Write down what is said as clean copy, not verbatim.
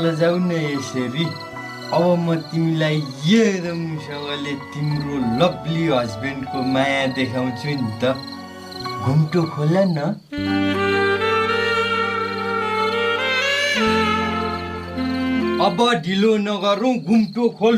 नलजाऊ न यसरी। अब म तिमीलाई एकदमसँगले तिम्रो लभली हस्बेन्डको माया देखाउँछु नि त। घुम्टो खोल न। अब ढिलो नगरौँ, घुम्टो खोल।